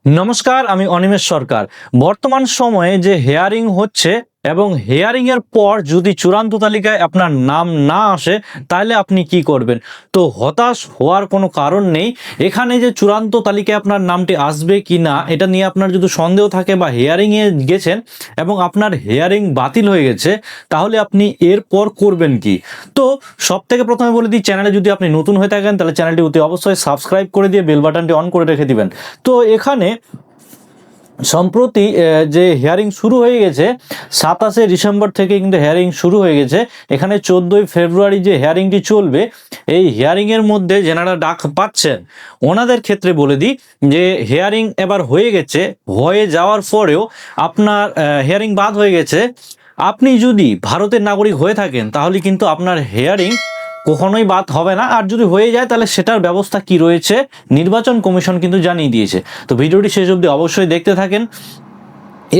নমস্কার, আমি অনিমেষ সরকার। বর্তমান সময়ে যে হেয়ারিং হচ্ছে এবং হেয়ারিং এর পর যদি চূড়ান্ত তালিকায় আপনার নাম না আসে তাহলে আপনি কি করবেন? তো হতাশ হওয়ার কোনো কারণ নেই। এখানে যে চূড়ান্ত তালিকায় আপনার নামটি আসবে কি না এটা নিয়ে আপনার যদি সন্দেহ থাকে বা হেয়ারিংয়ে গেছেন এবং আপনার হেয়ারিং বাতিল হয়ে গেছে, তাহলে আপনি এরপর করবেন কি? তো সবথেকে প্রথমে বলে দিই, চ্যানেলে যদি আপনি নতুন হয়ে থাকেন তাহলে চ্যানেলটি অতি অবশ্যই সাবস্ক্রাইব করে দিয়ে বেল বাটনটি অন করে রেখে দিবেন। তো এখানে সম্প্রতি যে হিয়ারিং শুরু হয়ে গেছে 27শে ডিসেম্বর থেকে কিন্তু হিয়ারিং শুরু হয়ে গেছে। এখানে 14ই ফেব্রুয়ারি যে হিয়ারিংটি চলবে, এই হিয়ারিংয়ের মধ্যে যেনারা ডাক পাচ্ছেন ওনাদের ক্ষেত্রে বলে দিই যে হিয়ারিং এবার হয়ে গেছে, হয়ে যাওয়ার পরেও আপনার হিয়ারিং বাদ হয়ে গেছে। আপনি যদি ভারতের নাগরিক হয়ে থাকেন তাহলে কিন্তু আপনার হিয়ারিং কখনোই বাদ হবে না, আর যদি হয়ে যায় তাহলে সেটার ব্যবস্থা কি রয়েছে নির্বাচন কমিশন কিন্তু জানিয়ে দিয়েছে। তো ভিডিওটি শেষ অবধি অবশ্যই দেখতে থাকেন।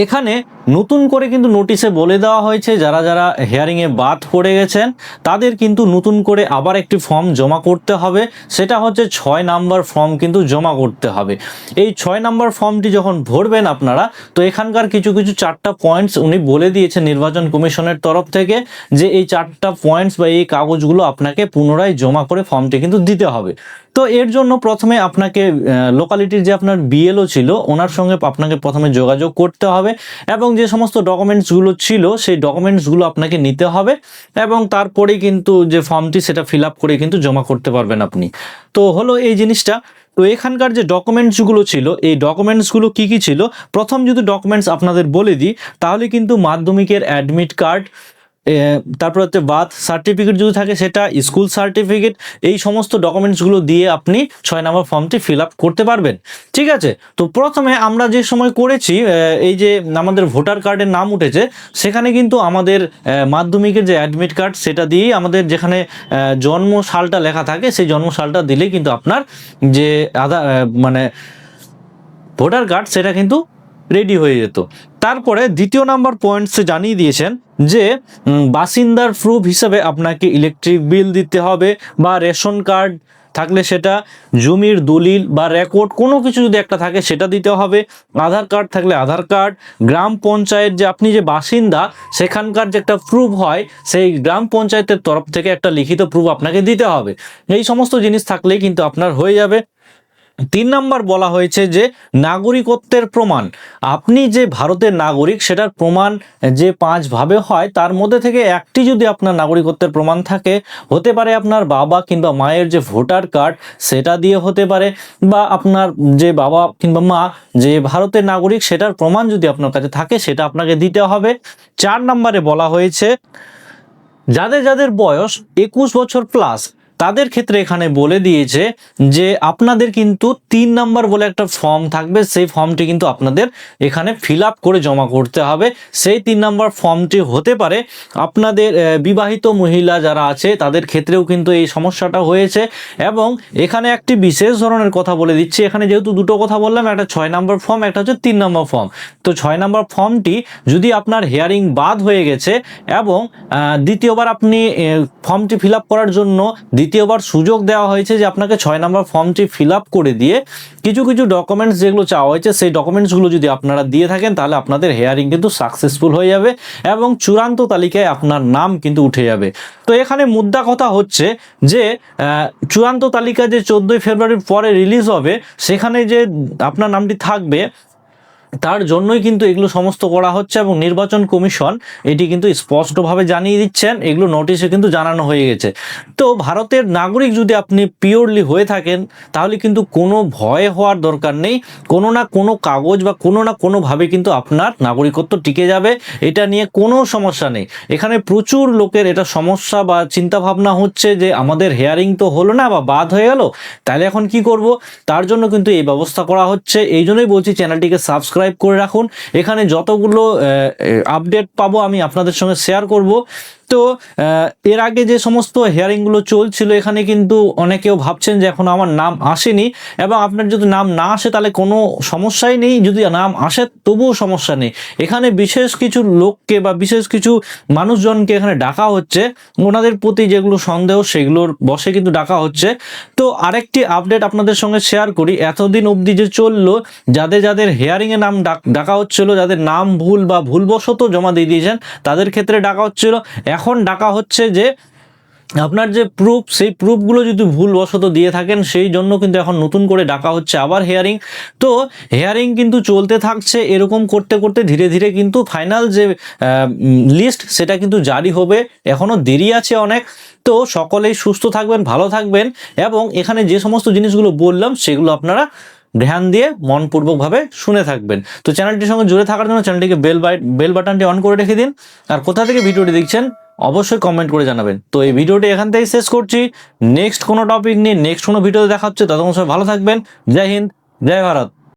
এখানে নতুন করে কিন্তু নোটিশে বলে দেওয়া হয়েছে যারা যারা হিয়ারিংয়ে বাদ পড়ে গেছেন তাদের কিন্তু নতুন করে আবার একটি ফর্ম জমা করতে হবে। সেটা হচ্ছে 6 নাম্বার ফর্ম কিন্তু জমা করতে হবে। এই 6 নাম্বার ফর্মটি যখন ভরবেন আপনারা, তো এখানকার কিছু কিছু 4টা পয়েন্টস উনি বলে দিয়েছেন নির্বাচন কমিশনের তরফ থেকে, যে এই 4টা পয়েন্টস বা এই কাগজগুলো আপনাকে পুনরায় জমা করে ফর্মটি কিন্তু দিতে হবে। তো এর জন্য প্রথমে আপনাকে লোকালিটির যে আপনার বিএলও ছিল ওনার সঙ্গে আপনাকে প্রথমে যোগাযোগ করতে হবে এবং যে সমস্ত ডকুমেন্টসগুলো ছিল সেই ডকুমেন্টসগুলো আপনাকে নিতে হবে এবং তারপরেই কিন্তু যে ফর্মটি সেটা ফিল আপ করে কিন্তু জমা করতে পারবেন আপনি। তো হলো এই জিনিসটা। তো এখানকার যে ডকুমেন্টসগুলো ছিল এই ডকুমেন্টসগুলো কি কি ছিল, প্রথম যদি ডকুমেন্টস আপনাদের বলে দিই তাহলে কিন্তু মাধ্যমিকের অ্যাডমিট কার্ড, তারপর হচ্ছে বার্থ সার্টিফিকেট যদি থাকে সেটা, স্কুল সার্টিফিকেট, এই সমস্ত ডকুমেন্টসগুলো দিয়ে আপনি 6 নম্বর ফর্মটি ফিল আপ করতে পারবেন। ঠিক আছে। তো প্রথমে আমরা যে সময় করেছি, এই যে আমাদের ভোটার কার্ডের নাম উঠেছে সেখানে কিন্তু আমাদের মাধ্যমিকের যে অ্যাডমিট কার্ড সেটা দিয়েই আমাদের যেখানে জন্ম সালটা লেখা থাকে সেই জন্ম সালটা দিলেই কিন্তু আপনার যে আধার মানে ভোটার কার্ড সেটা কিন্তু রেডি হয়ে যেত। তারপরে দ্বিতীয় নাম্বার পয়েন্টসে জানিয়ে দিয়েছেন যে বাসিন্দার প্রুফ হিসেবে আপনাকে ইলেকট্রিক বিল দিতে হবে বা রেশন কার্ড থাকলে সেটা, জমির দলিল বা রেকর্ড কোনো কিছু যদি একটা থাকে সেটা দিতে হবে, আধার কার্ড থাকলে আধার কার্ড, গ্রাম পঞ্চায়েত যে আপনি যে বাসিন্দা সেখানকার যে একটা প্রুফ হয় সেই গ্রাম পঞ্চায়েতের তরফ থেকে একটা লিখিত প্রুফ আপনাকে দিতে হবে। এই সমস্ত জিনিস থাকলেই কিন্তু আপনার হয়ে যাবে। 3 নাম্বার বলা হয়েছে যে নাগরিকত্বের প্রমাণ, আপনি যে ভারতের নাগরিক সেটার প্রমাণ যে 5 ভাবে হয় তার মধ্যে থেকে একটি যদি আপনার নাগরিকত্বের প্রমাণ থাকে, হতে পারে আপনার বাবা কিংবা মায়ের যে ভোটার কার্ড সেটা দিয়ে হতে পারে, বা আপনার যে বাবা কিংবা মা যে ভারতের নাগরিক সেটার প্রমাণ যদি আপনার কাছে থাকে সেটা আপনাকে দিতে হবে। 4 নম্বরে বলা হয়েছে যাদের যাদের বয়স 21 বছর প্লাস তাদের ক্ষেত্রে এখানে বলে দিয়েছে যে আপনাদের কিন্তু 3 নাম্বার বলে একটা ফর্ম থাকবে, সেই ফর্মটি কিন্তু আপনাদের এখানে ফিল আপ করে জমা করতে হবে। সেই 3 নাম্বার ফর্মটি হতে পারে আপনাদের বিবাহিত মহিলা যারা আছে তাদের ক্ষেত্রেও কিন্তু এই সমস্যাটা হয়েছে। এবং এখানে একটি বিশেষ ধরনের কথা বলে দিচ্ছি, এখানে যেহেতু দুটো কথা বললাম, একটা 6 নাম্বার ফর্ম, একটা হচ্ছে 3 নাম্বার ফর্ম। তো 6 নাম্বার ফর্মটি যদি আপনার হিয়ারিং বাদ হয়ে গেছে এবং দ্বিতীয়বার আপনি ফর্মটি ফিল আপ করার জন্য দ্বিতীয়বার সুযোগ দেওয়া হয়েছে যে আপনাকে 6 নম্বর ফর্মটি ফিল আপ করে দিয়ে কিছু কিছু ডকুমেন্টস যেগুলো চাওয়া হয়েছে সেই ডকুমেন্টসগুলো যদি আপনারা দিয়ে থাকেন তাহলে আপনাদের হিয়ারিং কিন্তু সাকসেসফুল হয়ে যাবে এবং চূড়ান্ত তালিকায় আপনার নাম কিন্তু উঠে যাবে। তো এখানে মুদ্রা কথা হচ্ছে যে চূড়ান্ত তালিকা যে 14ই ফেব্রুয়ারির পরে রিলিজ হবে সেখানে যে আপনার নামটি থাকবে তার জন্যই কিন্তু এগুলো সমস্ত করা হচ্ছে এবং নির্বাচন কমিশন এটি কিন্তু স্পষ্টভাবে জানিয়ে দিচ্ছেন, এগুলো নোটিশে কিন্তু জানানো হয়ে গেছে। তো ভারতের নাগরিক যদি আপনি পিওরলি হয়ে থাকেন তাহলে কিন্তু কোনো ভয় হওয়ার দরকার নেই, কোনো না কোনো কাগজ বা কোনো না কোনোভাবে কিন্তু আপনার নাগরিকত্ব টিকে যাবে, এটা নিয়ে কোনো সমস্যা নেই। এখানে প্রচুর লোকের এটা সমস্যা বা চিন্তা ভাবনা হচ্ছে যে আমাদের হেয়ারিং তো হলো না বা বাদ হয়ে গেল, তাহলে এখন কি করব, তার জন্য কিন্তু এই ব্যবস্থা করা হচ্ছে। এই জন্যই বলছি চ্যানেলটিকে সাবস্ক্রাইব করে রাখুন, এখানে যতগুলো আপডেট পাবো আমি আপনাদের সঙ্গে শেয়ার করব। তো এর আগে যে সমস্ত হিয়ারিংগুলো চলছিল এখানে কিন্তু অনেকেও ভাবছেন যে এখন আমার নাম আসেনি, এবং আপনার যদি নাম না আসে তাহলে কোনো সমস্যাই নেই, যদি নাম আসে তবুও সমস্যা নেই। এখানে বিশেষ কিছু লোককে বা বিশেষ কিছু মানুষজনকে এখানে ডাকা হচ্ছে, ওনাদের প্রতি যেগুলো সন্দেহ সেগুলোর বশে কিন্তু ডাকা হচ্ছে। তো আরেকটি আপডেট আপনাদের সঙ্গে শেয়ার করি, এতদিন অবধি যে চললো যাদের যাদের হিয়ারিংয়ে নাম ডাকা হচ্ছিল, যাদের নাম ভুল বা ভুলবশত জমা দিয়ে দিয়েছেন তাদের ক্ষেত্রে ডাকা হচ্ছিল, এখন ডাকা হচ্ছে যে আপনার যে প্রুফ সেই প্রুফগুলো যদি ভুলবশত দিয়ে থাকেন সেই জন্য কিন্তু এখন নতুন করে ডাকা হচ্ছে আবার হিয়ারিং। তো হিয়ারিং কিন্তু চলতে থাকছে, এরকম করতে করতে ধীরে ধীরে কিন্তু ফাইনাল যে লিস্ট সেটা কিন্তু জারি হবে, এখনও দেরি আছে অনেক। তো সকলেই সুস্থ থাকবেন, ভালো থাকবেন, এবং এখানে যে সমস্ত জিনিসগুলো বললাম সেগুলো আপনারা ধ্যান দিয়ে মনপূর্বকভাবে শুনে থাকবেন। তো চ্যানেলটির সঙ্গে জুড়ে থাকার জন্য চ্যানেলটিকে বেল বাটনটি অন করে রেখে দিন, আর কোথা থেকে ভিডিওটি দেখছেন অবশ্যই কমেন্ট করে জানাবেন। তো এই ভিডিওটি এখান থেকেই শেষ করছি, নেক্সট কোনো টপিক নিয়ে নেক্সট কোনো ভিডিওতে দেখা হচ্ছে, ততক্ষণ সবাই ভালো থাকবেন। জয় হিন্দ, জয় ভারত।